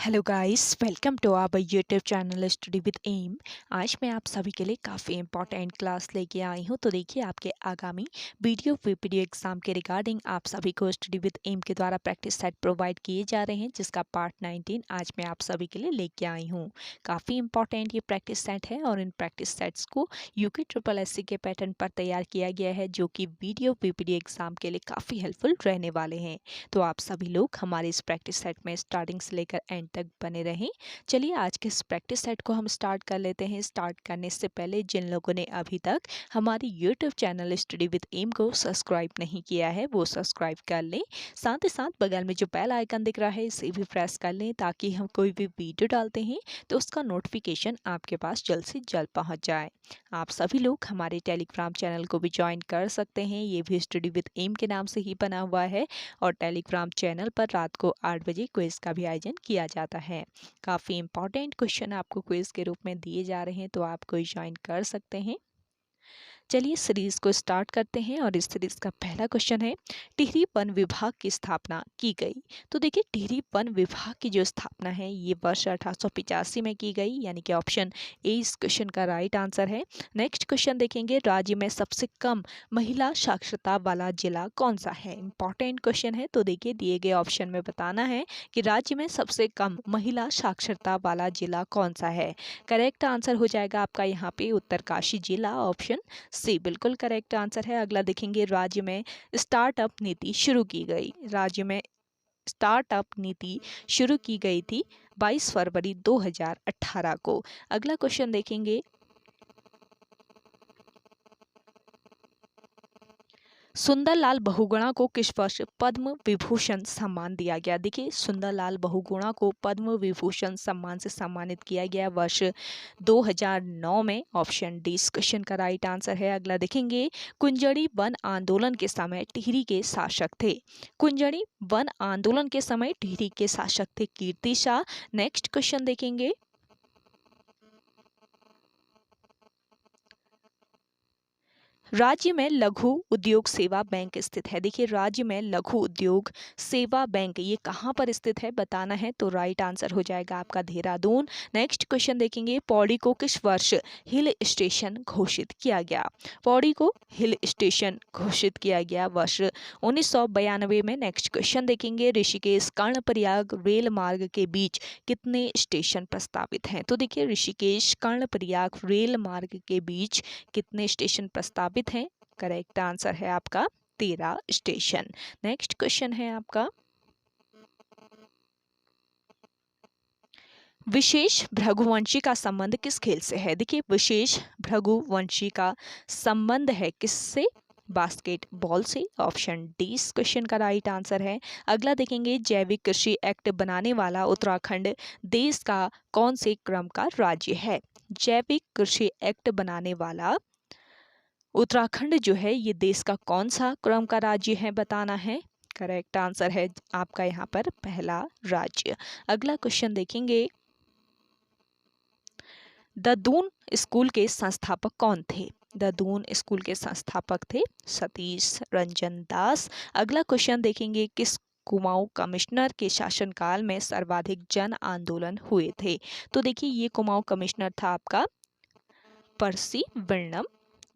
Hello guys, welcome to our YouTube channel study with M. आज मैं आप सभी के लिए काफ़ी इंपॉर्टेंट क्लास लेके आई हूँ। तो देखिए, आपके आगामी वीडियो वीपीडी एग्जाम के रिगार्डिंग आप सभी को स्टडी विद एम के द्वारा प्रैक्टिस सेट प्रोवाइड किए जा रहे हैं, जिसका पार्ट 19 आज मैं आप सभी के लिए लेके आई हूँ। काफ़ी इंपॉर्टेंट ये प्रैक्टिस सेट है और इन प्रैक्टिस सेट्स को यूके ट्रिपल एससी के पैटर्न पर तैयार किया गया है, जो कि वीडियो वीपीडी एग्जाम के लिए काफ़ी हेल्पफुल रहने वाले हैं। तो आप सभी लोग हमारे इस प्रैक्टिस सेट में स्टार्टिंग से लेकर एंड तक बने रहें। चलिए आज के इस प्रैक्टिस सेट को हम स्टार्ट कर लेते हैं। स्टार्ट करने से पहले जिन लोगों ने अभी तक हमारी YouTube channel study with M को सब्सक्राइब नहीं किया है, वो सब्सक्राइब कर लें। साथ ही साथ बगल में जो बेल आइकन दिख रहा है, इसे भी प्रेस कर लें, ताकि हम कोई भी वीडियो डालते हैं तो उसका नोटिफिकेशन आपके पास जल्द से जल्द पहुंच जाए। आप सभी लोग हमारे टेलीग्राम चैनल को भी ज्वाइन कर सकते हैं। ये भी स्टडी विद एम के नाम से ही बना हुआ है और टेलीग्राम चैनल पर रात को 8 बजे क्विज का भी आयोजन किया जाता है। काफ़ी इंपॉर्टेंट क्वेश्चन आपको क्विज के रूप में दिए जा रहे हैं, तो आप कोई ज्वाइन कर सकते हैं। चलिए सीरीज को स्टार्ट करते हैं और इस सीरीज का पहला क्वेश्चन है, टिहरी वन विभाग की स्थापना की गई। तो देखिए, टिहरी वन विभाग की जो स्थापना है ये वर्ष 1885 में की गई, यानी कि ऑप्शन ए इस क्वेश्चन का राइट आंसर है। नेक्स्ट क्वेश्चन देखेंगे, राज्य में सबसे कम महिला साक्षरता वाला जिला कौन सा है। इंपॉर्टेंट क्वेश्चन है। तो देखिए, दिए गए ऑप्शन में बताना है कि राज्य में सबसे कम महिला साक्षरता वाला जिला कौन सा है। करेक्ट आंसर हो जाएगा आपका यहाँ पे उत्तरकाशी जिला, ऑप्शन सी बिल्कुल करेक्ट आंसर है। अगला देखेंगे, राज्य में स्टार्टअप नीति शुरू की गई। राज्य में स्टार्टअप नीति शुरू की गई थी 22 फरवरी 2018 को। अगला क्वेश्चन देखेंगे, सुंदरलाल बहुगुणा को किस वर्ष पद्म विभूषण सम्मान दिया गया। देखिए, सुंदरलाल बहुगुणा को पद्म विभूषण सम्मान से सम्मानित किया गया वर्ष 2009 में। ऑप्शन डी इस क्वेश्चन का राइट आंसर है। अगला देखेंगे, कुंजड़ी वन आंदोलन के समय टिहरी के शासक थे। कुंजड़ी वन आंदोलन के समय टिहरी के शासक थे कीर्ति शाह। नेक्स्ट क्वेश्चन देखेंगे, राज्य में लघु उद्योग सेवा बैंक स्थित है। देखिए, राज्य में लघु उद्योग सेवा बैंक ये कहाँ पर स्थित है बताना है, तो राइट आंसर हो जाएगा आपका देहरादून। नेक्स्ट क्वेश्चन देखेंगे, पौड़ी को किस वर्ष हिल स्टेशन घोषित किया गया। पौड़ी को हिल स्टेशन घोषित किया गया वर्ष 1992 में। नेक्स्ट क्वेश्चन देखेंगे, ऋषिकेश कर्णप्रयाग रेल मार्ग के बीच कितने स्टेशन प्रस्तावित हैं। तो देखिए, ऋषिकेश कर्णप्रयाग रेल मार्ग के बीच कितने स्टेशन प्रस्तावित हैं। करेक्ट आंसर है आपका 13 स्टेशन। नेक्स्ट क्वेश्चन है आपका, विशेष भृगुवंशी का संबंध किस खेल से है। देखिए, विशेष भृगुवंशी का संबंध है किससे, बास्केटबॉल से। ऑप्शन डी इस क्वेश्चन का राइट आंसर है। अगला देखेंगे, जैविक कृषि एक्ट बनाने वाला उत्तराखंड देश का कौन से क्रम का राज्य है। जैविक कृषि एक्ट बनाने वाला उत्तराखंड जो है ये देश का कौन सा क्रम का राज्य है बताना है। करेक्ट आंसर है आपका यहाँ पर पहला राज्य। अगला क्वेश्चन देखेंगे, ददून स्कूल के संस्थापक कौन थे। ददून स्कूल के संस्थापक थे सतीश रंजन दास। अगला क्वेश्चन देखेंगे, किस कुमाऊं कमिश्नर के शासनकाल में सर्वाधिक जन आंदोलन हुए थे। तो देखिए, ये कुमाऊं कमिश्नर था आपका परसी वर्णम,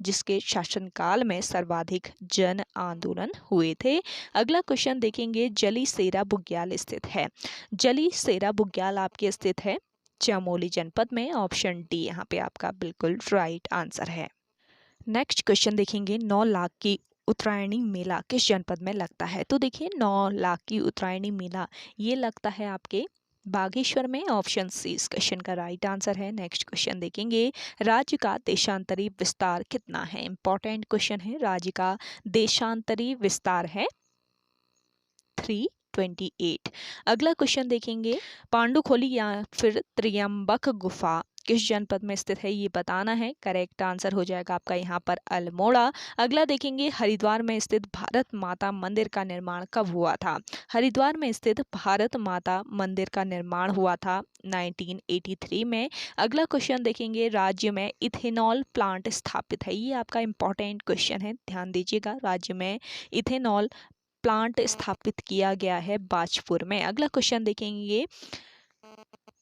जिसके शासनकाल में सर्वाधिक जन आंदोलन हुए थे। अगला क्वेश्चन देखेंगे, जली सेरा बुग्याल स्थित है। जली सेरा बुग्याल आपके स्थित है चमोली जनपद में। ऑप्शन डी यहाँ पे आपका बिल्कुल राइट आंसर है। नेक्स्ट क्वेश्चन देखेंगे, 9 लाख की उत्तरायणी मेला किस जनपद में लगता है। तो देखिए, 9 लाख की उत्तरायणी मेला ये लगता है आपके बागेश्वर में। ऑप्शन सी इस क्वेश्चन का राइट आंसर है। नेक्स्ट क्वेश्चन देखेंगे, राज्य का देशांतरी विस्तार कितना है। इंपॉर्टेंट क्वेश्चन है। राज्य का देशांतरी विस्तार है 328। अगला क्वेश्चन देखेंगे, पांडुखोली या फिर त्र्यंबक गुफा किस जनपद में स्थित है ये बताना है। करेक्ट आंसर हो जाएगा आपका यहाँ पर अल्मोड़ा। अगला देखेंगे, हरिद्वार में स्थित भारत माता मंदिर का निर्माण कब हुआ था। हरिद्वार में स्थित भारत माता मंदिर का निर्माण हुआ था 1983 में। अगला क्वेश्चन देखेंगे, राज्य में इथेनॉल प्लांट स्थापित है। ये आपका इंपॉर्टेंट क्वेश्चन है, ध्यान दीजिएगा। राज्य में इथेनॉल प्लांट स्थापित किया गया है बाजपुर में। अगला क्वेश्चन देखेंगे,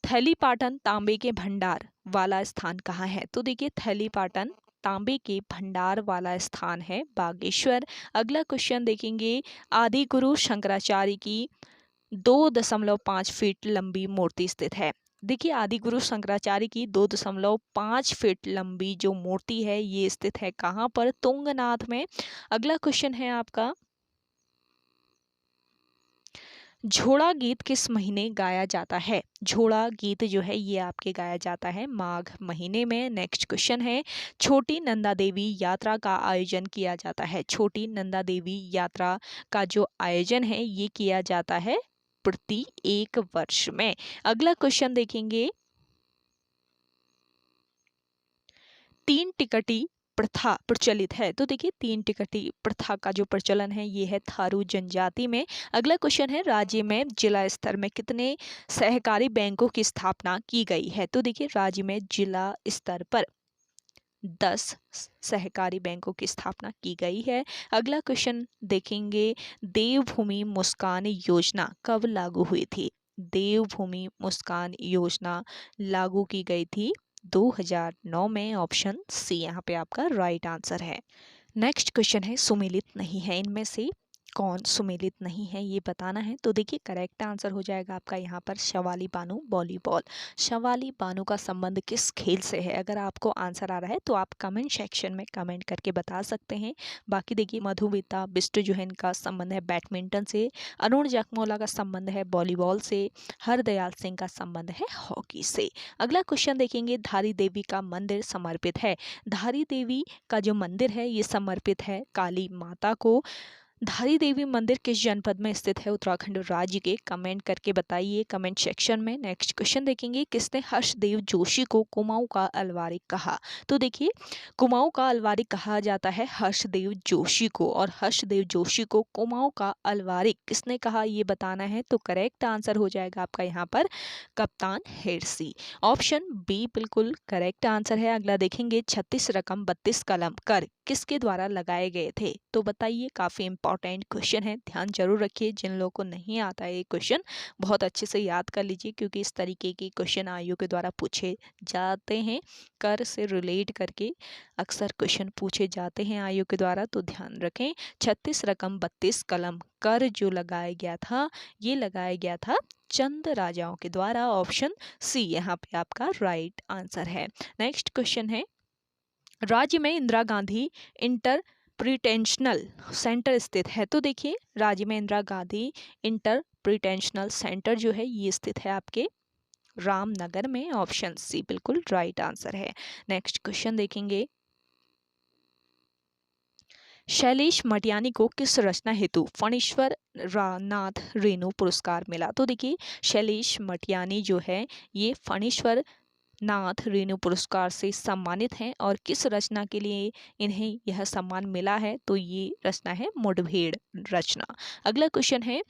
थैलीपाटन तांबे के भंडार वाला स्थान कहाँ है? तो देखिए थैलीपाटन तांबे के भंडार वाला स्थान है बागेश्वर। अगला क्वेश्चन देखेंगे, आदि गुरु शंकराचार्य की 2.5 फीट लंबी मूर्ति स्थित है। देखिए आदि गुरु शंकराचार्य की 2.5 फीट लंबी जो मूर्ति है ये स्थित है कहाँ पर? तुंगनाथ में। अगला क्वेश्चन है आपका, झोड़ा गीत किस महीने गाया जाता है? झोड़ा गीत जो है ये आपके गाया जाता है माघ महीने में। नेक्स्ट क्वेश्चन है, छोटी नंदा देवी यात्रा का आयोजन किया जाता है। छोटी नंदा देवी यात्रा का जो आयोजन है ये किया जाता है प्रति 1 वर्ष में। अगला क्वेश्चन देखेंगे, तीन टिकटी प्रथा प्रचलित है। तो देखिए तीन टिकटी प्रथा का जो प्रचलन है ये है थारू जनजाति में। अगला क्वेश्चन है, राज्य में जिला स्तर में कितने सहकारी बैंकों की स्थापना की गई है? तो देखिए राज्य में जिला स्तर पर 10 सहकारी बैंकों की स्थापना की गई है। अगला क्वेश्चन देखेंगे, देवभूमि मुस्कान योजना कब लागू हुई थी? देवभूमि मुस्कान योजना लागू की गई थी 2009 में। ऑप्शन सी यहाँ पे आपका राइट आंसर है। नेक्स्ट क्वेश्चन है, सुमेलित नहीं है इनमें से कौन सुमेलित नहीं है ये बताना है। तो देखिए करेक्ट आंसर हो जाएगा आपका यहाँ पर शवाली बानू वॉलीबॉल। शवाली बानू का संबंध किस खेल से है? अगर आपको आंसर आ रहा है तो आप कमेंट सेक्शन में कमेंट करके बता सकते हैं। बाकी देखिए मधुमिता बिष्ट जो है इनका संबंध है बैडमिंटन से, अरुण जखमोला का संबंध है वॉलीबॉल से, हरदयाल सिंह का संबंध है हॉकी से। अगला क्वेश्चन देखेंगे, धारी देवी का मंदिर समर्पित है। धारी देवी का जो मंदिर है ये समर्पित है काली माता को। धारी देवी मंदिर किस जनपद में स्थित है? उत्तराखंड राज्य के। कमेंट करके बताइए कमेंट सेक्शन में। नेक्स्ट क्वेश्चन देखेंगे, किसने हर्षदेव जोशी को कुमाऊं का अलवारिक कहा? तो देखिए कुमाऊं का अलवारिक कहा जाता है हर्षदेव जोशी को, और हर्षदेव जोशी को कुमाऊं का अलवारिक किसने कहा ये बताना है। तो करेक्ट आंसर हो जाएगा आपका यहाँ पर कप्तान हेरसी। ऑप्शन बी बिल्कुल करेक्ट आंसर है। अगला देखेंगे, 36 रकम 32 कलम कर किसके द्वारा लगाए गए थे? तो बताइए, काफी इंपॉर्टेंट क्वेश्चन है, ध्यान जरूर रखिए। जिन लोगों को नहीं आता है ये क्वेश्चन बहुत अच्छे से याद कर लीजिए, क्योंकि इस तरीके के क्वेश्चन आयोग के द्वारा पूछे जाते हैं। कर से रिलेट करके अक्सर क्वेश्चन पूछे जाते हैं आयोग के द्वारा, तो ध्यान रखें। 36 रकम 32 कलम कर जो लगाया गया था ये लगाया गया था चंद राजाओं के द्वारा। ऑप्शन सी यहाँ पे आपका राइट आंसर है। नेक्स्ट क्वेश्चन है, राज्य में इंदिरा गांधी इंटरप्रिटेंशनल सेंटर स्थित है। तो देखिए राज्य में इंदिरा गांधी इंटरप्रिटेंशनल सेंटर जो है ये स्थित है आपके रामनगर में। ऑप्शन सी बिल्कुल राइट आंसर है। नेक्स्ट क्वेश्चन देखेंगे, शैलेश मटियानी को किस रचना हेतु फणीश्वर नाथ रेणु पुरस्कार मिला? तो देखिए शैलेश मटियानी जो है ये फणीश्वर नाथ रेणु पुरस्कार से सम्मानित हैं, और किस रचना के लिए इन्हें यह सम्मान मिला है? तो ये रचना है मुठभेड़ रचना। अगला क्वेश्चन है,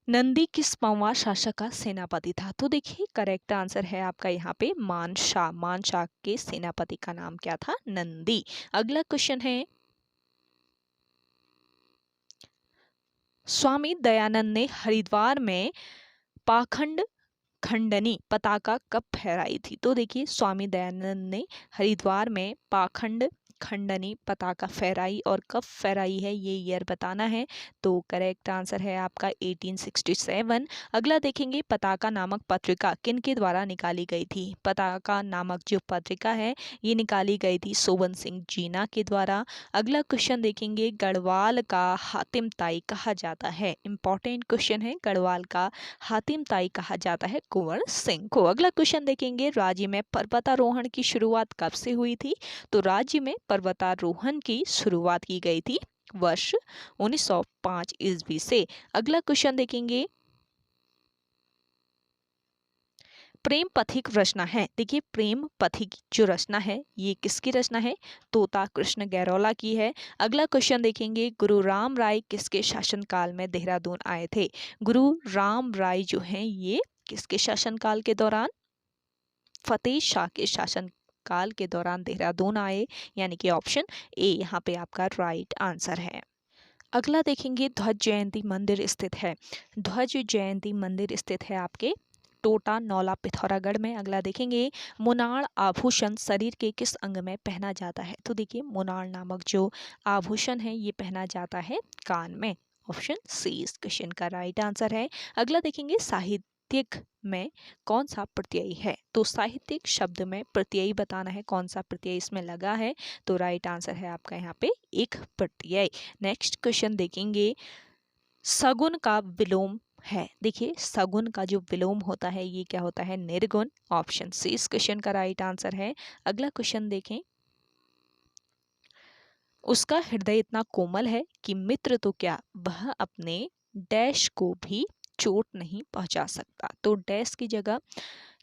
नंदी किस पंवा शासक का सेनापति था? तो देखिए करेक्ट आंसर है आपका यहाँ पे मानशाह। मानशाह के सेनापति का नाम क्या था? नंदी। अगला क्वेश्चन है, स्वामी दयानंद ने हरिद्वार में पाखंड खंडनी पताका कब फहराई थी? तो देखिए स्वामी दयानंद ने हरिद्वार में पाखंड खंडनी पताका फहराई, और कब फहराई है ये ईयर बताना है। तो करेक्ट आंसर है आपका 1867। अगला देखेंगे, पताका नामक पत्रिका किन के द्वारा निकाली गई थी? पताका नामक जो पत्रिका है ये निकाली गई थी सोवन सिंह जीना के द्वारा। अगला क्वेश्चन देखेंगे, गढ़वाल का हातिम ताई कहा जाता है? इंपॉर्टेंट क्वेश्चन है, गढ़वाल का हातिम ताई कहा जाता है कुंवर सिंह को। अगला क्वेश्चन देखेंगे, राज्य में पर्वतारोहण की शुरुआत कब से हुई थी? तो राज्य में पर्वतारोहण की शुरुआत की गई थी वर्ष 1905 ईस्वी से। अगला क्वेश्चन देखेंगे, प्रेम पथिक रचना है। देखिए प्रेम पथिक जो रचना है ये किसकी रचना है? तोता कृष्ण गैरोला की है। अगला क्वेश्चन देखेंगे, गुरु राम राय किसके शासनकाल में देहरादून आए थे? गुरु राम राय जो हैं ये किसके शासनकाल के दौरान? फतेह शाह के शासन काल के दौरान देहरादून आए, यानी कि ऑप्शन ए यहाँ पे आपका राइट आंसर है। अगला देखेंगे, ध्वज जयंती मंदिर स्थित है। ध्वज जयंती मंदिर स्थित है आपके टोटा नौला पिथौरागढ़ में। अगला देखेंगे मुनाड़ आभूषण शरीर के किस अंग में पहना जाता है? तो देखिए मुनाड़ नामक जो आभूषण है ये पहना जाता है कान में। ऑप्शन सी इस क्वेश्चन का राइट आंसर है। अगला देखेंगे साहित्यिक में कौन सा प्रत्यय है? तो साहित्यिक शब्द में प्रत्यय बताना है, कौन सा प्रत्यय इसमें लगा है। तो राइट आंसर है आपका यहाँ पे एक प्रत्यय। नेक्स्ट क्वेश्चन देखेंगे सगुन का विलोम है। देखिए सगुन का जो विलोम होता है ये क्या होता है? निर्गुण। ऑप्शन सी इस क्वेश्चन का राइट आंसर है। अगला क्वेश्चन देखें उसका हृदय इतना कोमल है कि मित्र तो क्या वह अपने डैश को भी चोट नहीं पहुंचा सकता। तो डैश की जगह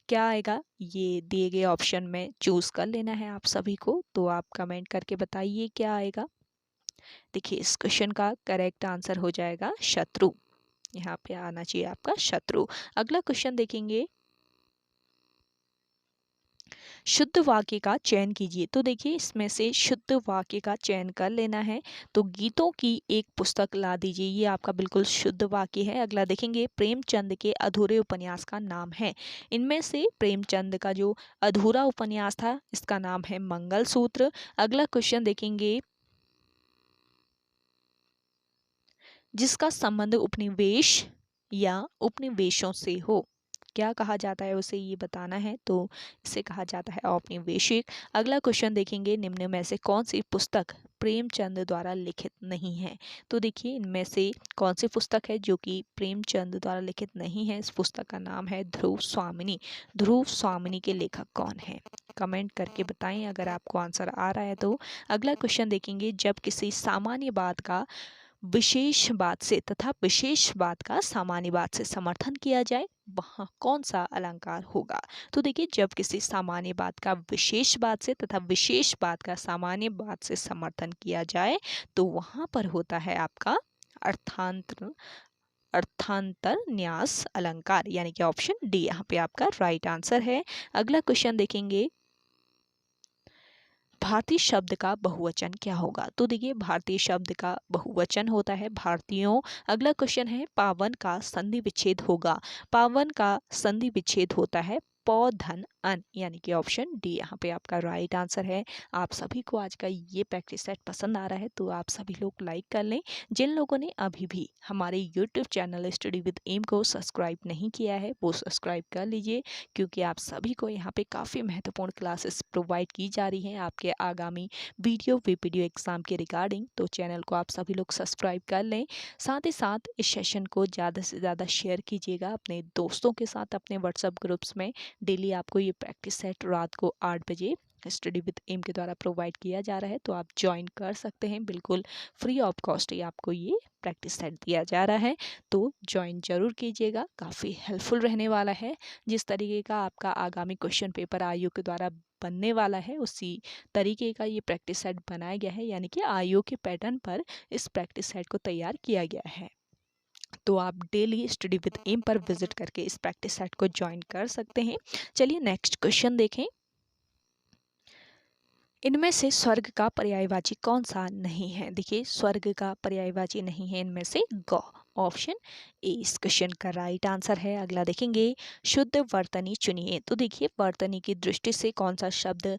क्या आएगा ये दिए गए ऑप्शन में चूज कर लेना है आप सभी को। तो आप कमेंट करके बताइए क्या आएगा। देखिए इस क्वेश्चन का करेक्ट आंसर हो जाएगा शत्रु। यहाँ पे आना चाहिए आपका शत्रु। अगला क्वेश्चन देखेंगे शुद्ध वाक्य का चयन कीजिए। तो देखिए इसमें से शुद्ध वाक्य का चयन कर लेना है। तो गीतों की एक पुस्तक ला दीजिए, ये आपका बिल्कुल शुद्ध वाक्य है। अगला देखेंगे प्रेमचंद के अधूरे उपन्यास का नाम है। इनमें से प्रेमचंद का जो अधूरा उपन्यास था इसका नाम है मंगलसूत्र। अगला क्वेश्चन देखेंगे जिसका संबंध उपनिवेश या उपनिवेशों से हो, क्या कहा जाता है उसे ये बताना है। तो इसे कहा जाता है औपनिवेशिक। अगला क्वेश्चन देखेंगे निम्न में से कौन सी पुस्तक प्रेमचंद द्वारा लिखित नहीं है। तो देखिए इनमें से कौन सी पुस्तक है जो कि प्रेमचंद द्वारा लिखित नहीं है। इस पुस्तक का नाम है ध्रुव स्वामिनी। ध्रुव स्वामिनी के लेखक कौन है? कमेंट करके बताएं अगर आपको आंसर आ रहा है तो। अगला क्वेश्चन देखेंगे जब किसी सामान्य बात का विशेष बात से तथा विशेष बात का सामान्य बात से समर्थन किया जाए वहाँ कौन सा अलंकार होगा। तो देखिए जब किसी सामान्य बात का विशेष बात से तथा विशेष बात का सामान्य बात से समर्थन किया जाए तो वहाँ पर होता है आपका अर्थांतर अर्थांतर न्यास अलंकार, यानी कि ऑप्शन डी यहाँ पे आपका राइट आंसर है। अगला क्वेश्चन देखेंगे भारतीय शब्द का बहुवचन क्या होगा। तो देखिए भारतीय शब्द का बहुवचन होता है भारतीयों। अगला क्वेश्चन है पावन का संधि विच्छेद होगा। पावन का संधि विच्छेद होता है पौ धन अन, यानी कि ऑप्शन डी यहाँ पे आपका राइट आंसर है। आप सभी को आज का ये प्रैक्टिस सेट पसंद आ रहा है तो आप सभी लोग लाइक कर लें। जिन लोगों ने अभी भी हमारे YouTube channel study with M को सब्सक्राइब नहीं किया है वो सब्सक्राइब कर लीजिए, क्योंकि आप सभी को यहाँ पे काफ़ी महत्वपूर्ण क्लासेस प्रोवाइड की जा रही हैं आपके आगामी वीडियो एग्जाम के रिगार्डिंग। तो चैनल को आप सभी लोग सब्सक्राइब कर लें। साथ ही साथ इस सेशन को ज़्यादा से ज़्यादा शेयर कीजिएगा अपने दोस्तों के साथ अपने व्हाट्सएप ग्रुप्स में। डेली आपको ये प्रैक्टिस सेट रात को 8 बजे स्टडी विद एम के द्वारा प्रोवाइड किया जा रहा है, तो आप ज्वाइन कर सकते हैं। बिल्कुल फ्री ऑफ कॉस्ट ही आपको ये प्रैक्टिस सेट दिया जा रहा है, तो ज्वाइन जरूर कीजिएगा। काफ़ी हेल्पफुल रहने वाला है। जिस तरीके का आपका आगामी क्वेश्चन पेपर आयोग के द्वारा बनने वाला है उसी तरीके का ये प्रैक्टिस सेट बनाया गया है, यानी कि आयोग के पैटर्न पर इस प्रैक्टिस सेट को तैयार किया गया है। तो आप डेली स्टडी विद एम पर विजिट करके इस प्रैक्टिस सेट को ज्वाइन कर सकते हैं। चलिए नेक्स्ट क्वेश्चन देखें। इनमें से स्वर्ग का पर्यायवाची कौन सा नहीं है। देखिए स्वर्ग का पर्यायवाची नहीं है इनमें से गौ। ऑप्शन ए इस क्वेश्चन का राइट आंसर है। अगला देखेंगे शुद्ध वर्तनी चुनिए। तो देखिए वर्तनी की दृष्टि से कौन सा शब्द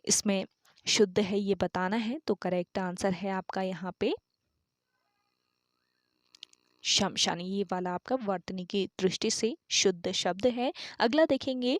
इसमें शुद्ध है ये बताना है। तो करेक्ट आंसर है आपका यहाँ पे शमशानी, ये वाला आपका वर्तनी की दृष्टि से शुद्ध शब्द है। अगला देखेंगे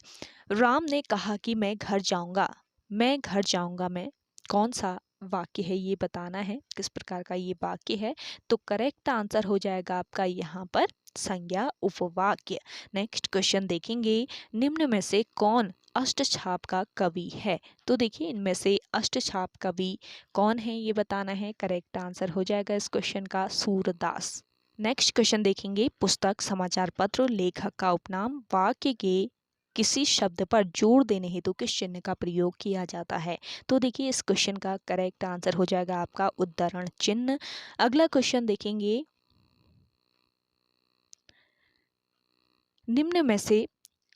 राम ने कहा कि मैं घर जाऊंगा मैं कौन सा वाक्य है ये बताना है, किस प्रकार का ये वाक्य है। तो करेक्ट आंसर हो जाएगा आपका यहाँ पर संज्ञा उपवाक्य। नेक्स्ट क्वेश्चन देखेंगे निम्न में से कौन अष्टछाप का कवि है। तो देखिए इनमें से अष्टछाप कवि कौन है ये बताना है। करेक्ट आंसर हो जाएगा इस क्वेश्चन का सूरदास। नेक्स्ट क्वेश्चन देखेंगे पुस्तक समाचार पत्र लेखक का उपनाम वाक्य के किसी शब्द पर जोर देने हेतु किस चिन्ह का प्रयोग किया जाता है। तो देखिए इस क्वेश्चन का करेक्ट आंसर हो जाएगा आपका उद्धरण चिन्ह। अगला क्वेश्चन देखेंगे निम्न में से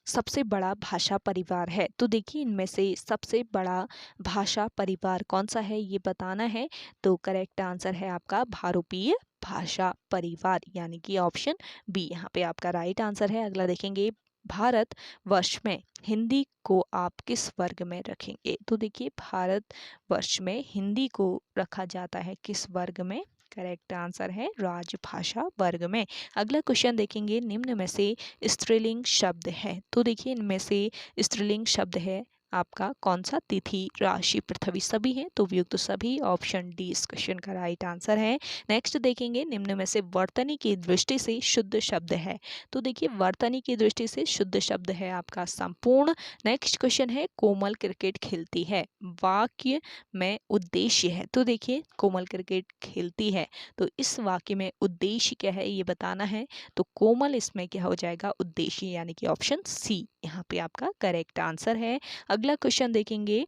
सबसे बड़ा भाषा परिवार है। तो देखिए इनमें से सबसे बड़ा भाषा परिवार कौन सा है ये बताना है। तो करेक्ट आंसर है आपका भारोपीय भाषा परिवार, यानी कि ऑप्शन बी यहाँ पे आपका राइट आंसर है। अगला देखेंगे भारत वर्ष में हिंदी को आप किस वर्ग में रखेंगे? तो देखिए भारत वर्ष में हिंदी को रखा जाता है किस वर्ग में? करेक्ट आंसर है राजभाषा वर्ग में। अगला क्वेश्चन देखेंगे, निम्न में से स्त्रीलिंग शब्द है। तो देखिए इनमें से स्त्रीलिंग शब्द है आपका कौन सा? तिथि, राशि, पृथ्वी सभी हैं तो उपयुक्त तो सभी ऑप्शन डी इस क्वेश्चन का राइट आंसर है। नेक्स्ट देखेंगे, निम्न में से वर्तनी की दृष्टि से शुद्ध शब्द है। तो देखिए वर्तनी की दृष्टि से शुद्ध शब्द है आपका संपूर्ण। नेक्स्ट क्वेश्चन है, कोमल क्रिकेट खेलती है, वाक्य में उद्देश्य है। तो देखिए कोमल क्रिकेट खेलती है तो इस वाक्य में उद्देश्य क्या है ये बताना है। तो कोमल इसमें क्या हो जाएगा? उद्देश्य, यानी कि ऑप्शन सी यहाँ पे आपका करेक्ट आंसर है। अगला क्वेश्चन देखेंगे,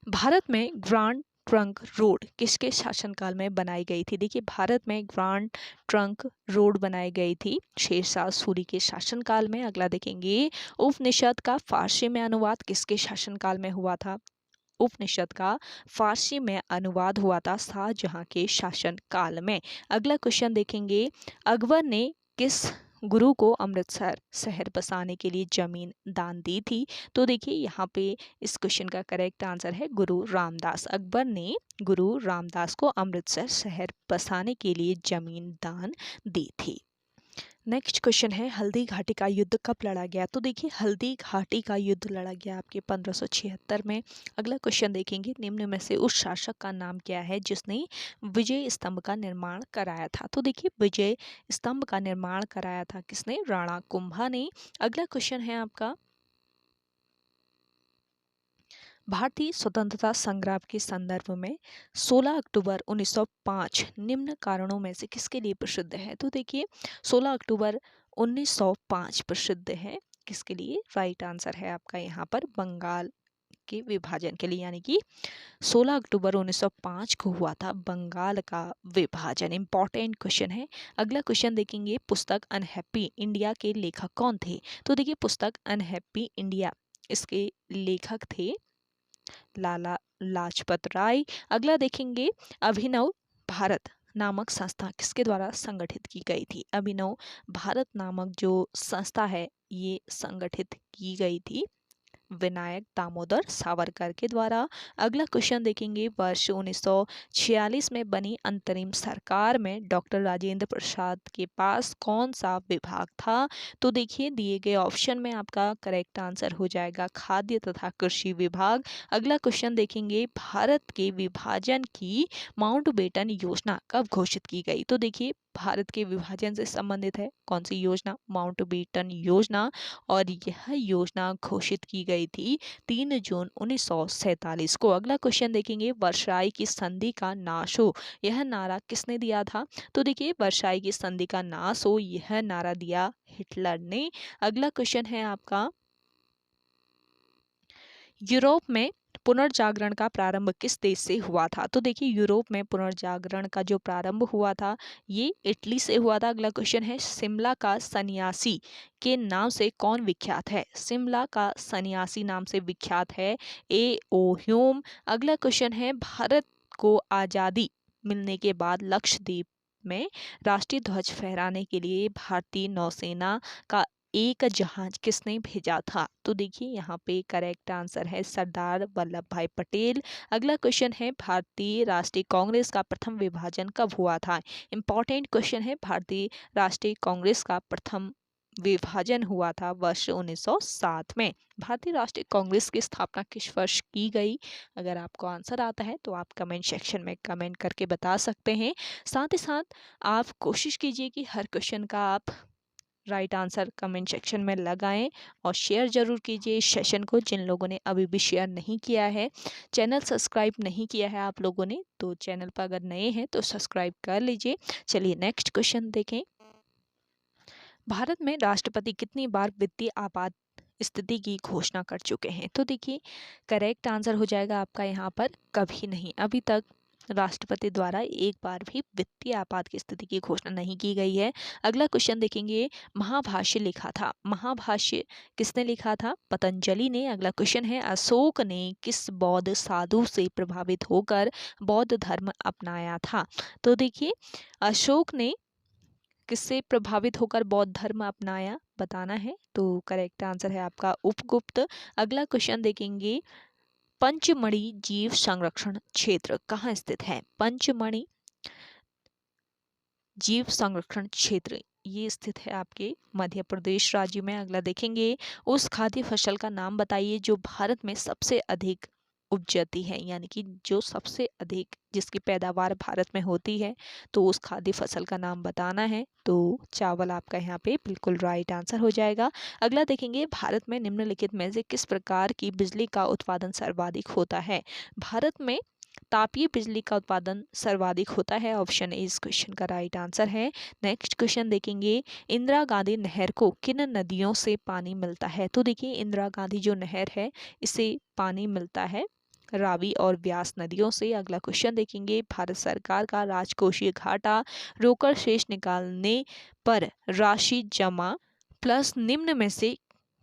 भारत में ग्रांड ट्रंक रोड किसके शासनकाल में बनाई गई थी? देखिए भारत में ग्रांड ट्रंक रोड बनाई गई थी शेरशाह सूरी के शासनकाल में। अगला देखेंगे, उपनिषद का फारसी में अनुवाद किसके शासनकाल में हुआ था? उपनिषद का फारसी में अनुवाद हुआ था शाहजहां के शासन काल में। अगला क्वेश्चन देखेंगे, अकबर ने किस गुरु को अमृतसर शहर बसाने के लिए जमीन दान दी थी? तो देखिए यहाँ पे इस क्वेश्चन का करेक्ट आंसर है गुरु रामदास। अकबर ने गुरु रामदास को अमृतसर शहर बसाने के लिए जमीन दान दी थी। नेक्स्ट क्वेश्चन है, हल्दी घाटी का युद्ध कब लड़ा गया? तो देखिए हल्दी घाटी का युद्ध लड़ा गया आपके 1576 में। अगला क्वेश्चन देखेंगे, निम्न में से उस शासक का नाम क्या है जिसने विजय स्तंभ का निर्माण कराया था? तो देखिए विजय स्तंभ का निर्माण कराया था किसने? राणा कुंभा ने। अगला क्वेश्चन है आपका, भारतीय स्वतंत्रता संग्राम के संदर्भ में 16 अक्टूबर 1905 निम्न कारणों में से किसके लिए प्रसिद्ध है? तो देखिए 16 अक्टूबर 1905 प्रसिद्ध है किसके लिए? राइट आंसर है आपका यहाँ पर बंगाल के विभाजन के लिए, यानी कि 16 अक्टूबर 1905 को हुआ था बंगाल का विभाजन। इंपॉर्टेंट क्वेश्चन है। अगला क्वेश्चन देखेंगे, पुस्तक अनहैप्पी इंडिया के लेखक कौन थे? तो देखिए पुस्तक अनहैप्पी इंडिया इसके लेखक थे लाला लाजपत राय। अगला देखेंगे, अभिनव भारत नामक संस्था किसके द्वारा संगठित की गई थी? अभिनव भारत नामक जो संस्था है ये संगठित की गई थी विनायक दामोदर सावरकर के द्वारा। अगला क्वेश्चन देखेंगे, वर्ष 1946 में बनी अंतरिम सरकार में डॉक्टर राजेंद्र प्रसाद के पास कौन सा विभाग था? तो देखिए दिए गए ऑप्शन में आपका करेक्ट आंसर हो जाएगा खाद्य तथा कृषि विभाग। अगला क्वेश्चन देखेंगे, भारत के विभाजन की माउंटबेटन योजना कब घोषित की गई? तो देखिए भारत के विभाजन से संबंधित है कौन सी योजना? माउंटबेटन योजना। और यह योजना घोषित की गई थी 3 जून 1947 को। अगला क्वेश्चन देखेंगे, वर्साई की संधि का नाश हो यह नारा किसने दिया था? तो देखिए वर्साई की संधि का नाश हो यह नारा दिया हिटलर ने। अगला क्वेश्चन है आपका, यूरोप में पुनर्जागरण का प्रारंभ किस देश से हुआ था? तो देखिए यूरोप में पुनर्जागरण का जो प्रारंभ हुआ था ये इटली से हुआ था। अगला क्वेश्चन है, शिमला का सन्यासी के नाम से कौन विख्यात है? शिमला का सन्यासी नाम से विख्यात है ए ओ ह्यूम। अगला क्वेश्चन है, भारत को आज़ादी मिलने के बाद लक्षद्वीप में राष्ट्रीय ध्वज फहराने के लिए भारतीय नौसेना का एक जहाज किसने भेजा था? तो देखिए यहाँ पे करेक्ट आंसर है सरदार वल्लभ भाई पटेल। अगला क्वेश्चन है, भारतीय राष्ट्रीय कांग्रेस का प्रथम विभाजन कब हुआ था? इंपॉर्टेंट क्वेश्चन है। भारतीय राष्ट्रीय कांग्रेस का प्रथम विभाजन हुआ था वर्ष 1907 में। भारतीय राष्ट्रीय कांग्रेस की स्थापना किस वर्ष की गई? अगर आपको आंसर आता है तो आप कमेंट सेक्शन में कमेंट करके बता सकते हैं। साथ ही साथ आप कोशिश कीजिए कि हर क्वेश्चन का आप राइट आंसर कमेंट सेक्शन में लगाएं और शेयर जरूर कीजिए इस सेशन को जिन लोगों ने अभी भी शेयर नहीं किया है। चैनल सब्सक्राइब नहीं किया है आप लोगों ने तो चैनल पर अगर नए हैं तो सब्सक्राइब कर लीजिए। चलिए नेक्स्ट क्वेश्चन देखें, भारत में राष्ट्रपति कितनी बार वित्तीय आपात स्थिति की घोषणा कर चुके हैं? तो देखिए करेक्ट आंसर हो जाएगा आपका यहाँ पर कभी नहीं। अभी तक राष्ट्रपति द्वारा एक बार भी वित्तीय आपात की स्थिति की घोषणा नहीं की गई है। अगला क्वेश्चन देखेंगे, महाभाष्य लिखा था, महाभाष्य किसने लिखा था? पतंजलि ने। अगला क्वेश्चन है, अशोक ने किस बौद्ध साधु से प्रभावित होकर बौद्ध धर्म अपनाया था? तो देखिए अशोक ने किससे प्रभावित होकर बौद्ध धर्म अपनाया, बताना है। तो करेक्ट आंसर है आपका उपगुप्त। अगला क्वेश्चन देखेंगे, पंचमढ़ी जीव संरक्षण क्षेत्र कहाँ स्थित है? पंचमढ़ी जीव संरक्षण क्षेत्र ये स्थित है आपके मध्य प्रदेश राज्य में। अगला देखेंगे, उस खाद्य फसल का नाम बताइए जो भारत में सबसे अधिक उपजती है, यानी कि जो सबसे अधिक जिसकी पैदावार भारत में होती है, तो उस खाद्य फसल का नाम बताना है। तो चावल आपका यहाँ पे बिल्कुल राइट आंसर हो जाएगा। अगला देखेंगे, भारत में निम्नलिखित में से किस प्रकार की बिजली का उत्पादन सर्वाधिक होता है? भारत में तापीय बिजली का उत्पादन सर्वाधिक होता है। ऑप्शन ए इस क्वेश्चन का राइट आंसर है। नेक्स्ट क्वेश्चन देखेंगे, इंदिरा गांधी नहर को किन नदियों से पानी मिलता है? तो देखिए, इंदिरा गांधी जो नहर है इसे पानी मिलता है रावी और व्यास नदियों से। अगला क्वेश्चन देखेंगे, भारत सरकार का राजकोषीय घाटा रोकड़ शेष निकालने पर राशि जमा प्लस निम्न में से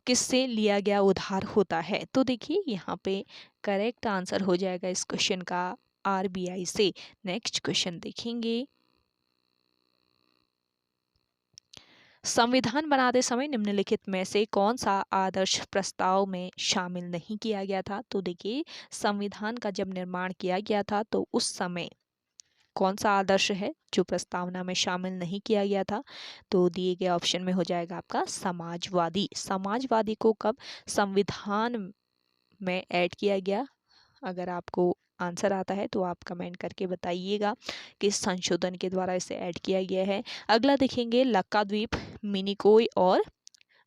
किससे लिया गया उधार होता है? तो देखिए, यहाँ पे करेक्ट आंसर हो जाएगा इस क्वेश्चन का आरबीआई से। नेक्स्ट क्वेश्चन देखेंगे, संविधान बनाते समय निम्नलिखित में से कौन सा आदर्श प्रस्ताव में शामिल नहीं किया गया था? तो देखिए, संविधान का जब निर्माण किया गया था तो उस समय कौन सा आदर्श है जो प्रस्तावना में शामिल नहीं किया गया था? तो दिए गए ऑप्शन में हो जाएगा आपका समाजवादी। समाजवादी को कब संविधान में ऐड किया गया? अगर आपको आंसर आता है तो आप कमेंट करके बताइएगा कि संशोधन के द्वारा इसे ऐड किया गया है। अगला देखेंगे, लक्काद्वीप, मिनिकोय और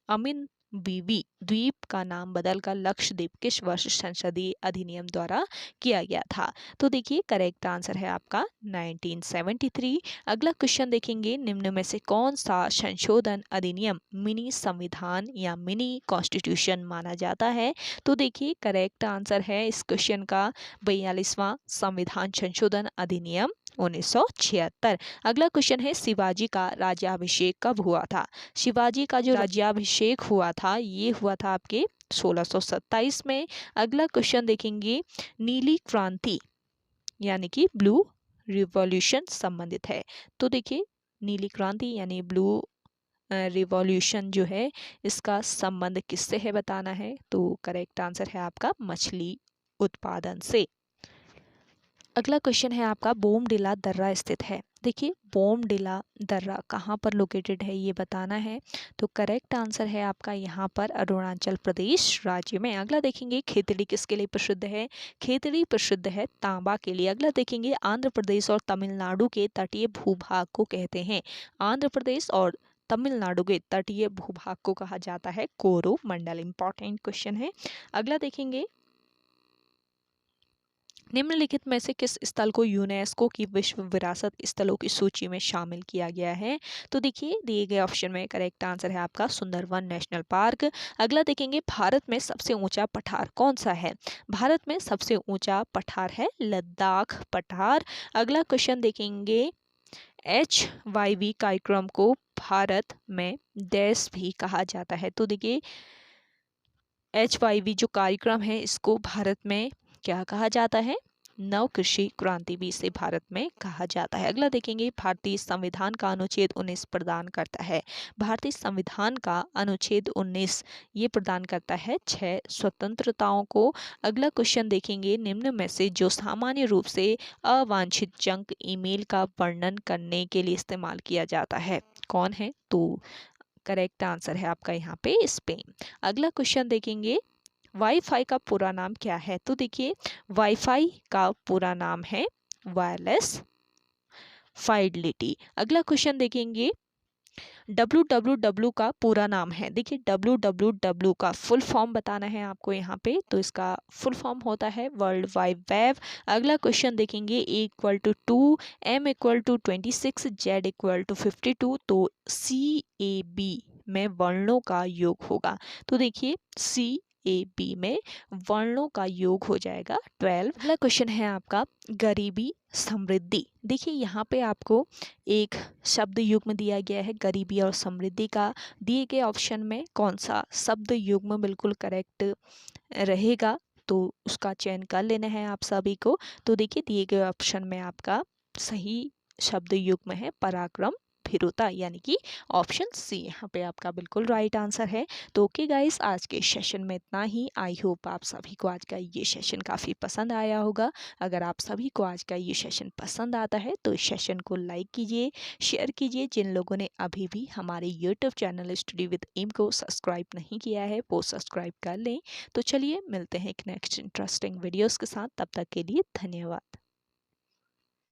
अमिन बीवी द्वीप का नाम बदलकर लक्षद्वीप किस वर्ष संसदीय अधिनियम द्वारा किया गया था? तो देखिए, करेक्ट आंसर है आपका 1973। अगला क्वेश्चन देखेंगे, निम्न में से कौन सा संशोधन अधिनियम मिनी संविधान या मिनी कॉन्स्टिट्यूशन माना जाता है? तो देखिए, करेक्ट आंसर है इस क्वेश्चन का 42वां संविधान संशोधन अधिनियम 1976। अगला क्वेश्चन है, शिवाजी का राज्याभिषेक कब हुआ था? शिवाजी का जो राज्याभिषेक हुआ था ये हुआ था आपके 1627 में। अगला क्वेश्चन देखेंगे, नीली क्रांति यानी कि ब्लू रिवॉल्यूशन संबंधित है। तो देखिए, नीली क्रांति यानी ब्लू रिवॉल्यूशन जो है इसका संबंध किससे है बताना है। तो करेक्ट आंसर है आपका मछली उत्पादन से। अगला क्वेश्चन है आपका, बोमडिला दर्रा स्थित है। देखिए, बोमडिला दर्रा कहाँ पर लोकेटेड है ये बताना है। तो करेक्ट आंसर है आपका यहाँ पर अरुणाचल प्रदेश राज्य में। अगला देखेंगे, खेतड़ी किसके लिए प्रसिद्ध है? खेतड़ी प्रसिद्ध है तांबा के लिए। अगला देखेंगे, आंध्र प्रदेश और तमिलनाडु के तटीय भूभाग को कहते हैं? आंध्र प्रदेश और तमिलनाडु के तटीय भूभाग को कहा जाता है कोरोमंडल। इंपॉर्टेंट क्वेश्चन है। अगला देखेंगे, निम्नलिखित में से किस स्थल को यूनेस्को की विश्व विरासत स्थलों की सूची में शामिल किया गया है? तो देखिए, दिए गए ऑप्शन में करेक्ट आंसर है आपका सुंदरवन नेशनल पार्क। अगला देखेंगे, भारत में सबसे ऊंचा पठार कौन सा है? भारत में सबसे ऊंचा पठार है लद्दाख पठार। अगला क्वेश्चन देखेंगे, HYV कार्यक्रम को भारत में डैश भी कहा जाता है। तो देखिए, HYV जो कार्यक्रम है इसको भारत में क्या कहा जाता है? नव कृषि क्रांति भी इसे भारत में कहा जाता है। अगला देखेंगे, भारतीय संविधान का अनुच्छेद 19 प्रदान करता है? भारतीय संविधान का अनुच्छेद 19 ये प्रदान करता है 6 स्वतंत्रताओं को। अगला क्वेश्चन देखेंगे, निम्न में से जो सामान्य रूप से अवांछित जंक ईमेल का वर्णन करने के लिए इस्तेमाल किया जाता है कौन है? तो करेक्ट आंसर है आपका यहाँ पे स्पैम। अगला क्वेश्चन देखेंगे, वाईफाई का पूरा नाम क्या है? तो देखिए, वाईफाई का पूरा नाम है वायरलेस फाइडेलिटी। अगला क्वेश्चन देखेंगे, www का पूरा नाम है। देखिए, www का फुल फॉर्म बताना है आपको यहाँ पे। तो इसका फुल फॉर्म होता है वर्ल्ड वाइड वेब। अगला क्वेश्चन देखेंगे, A=2, M=26, Z=52, तो CAB में वर्णों का योग होगा। तो देखिए, CAB में वर्णों का योग हो जाएगा 12। अगला क्वेश्चन है आपका, गरीबी समृद्धि। देखिए, यहाँ पे आपको एक शब्द युग्म दिया गया है गरीबी और समृद्धि का। दिए गए ऑप्शन में कौन सा शब्द युग्म बिल्कुल करेक्ट रहेगा तो उसका चयन कर लेना है आप सभी को। तो देखिए, दिए गए ऑप्शन में आपका सही शब्द युग्म है पराक्रम फिर होता, यानी कि ऑप्शन सी यहाँ पे आपका बिल्कुल राइट आंसर है। तो ओके गाइस, आज के सेशन में इतना ही। आई होप आप सभी को आज का ये सेशन काफ़ी पसंद आया होगा। अगर आप सभी को आज का ये सेशन पसंद आता है तो इस सेशन को लाइक कीजिए, शेयर कीजिए। जिन लोगों ने अभी भी हमारे YouTube channel study with M को सब्सक्राइब नहीं किया है वो सब्सक्राइब कर लें। तो चलिए मिलते हैं एक नेक्स्ट इंटरेस्टिंग वीडियोस के साथ, तब तक के लिए धन्यवाद।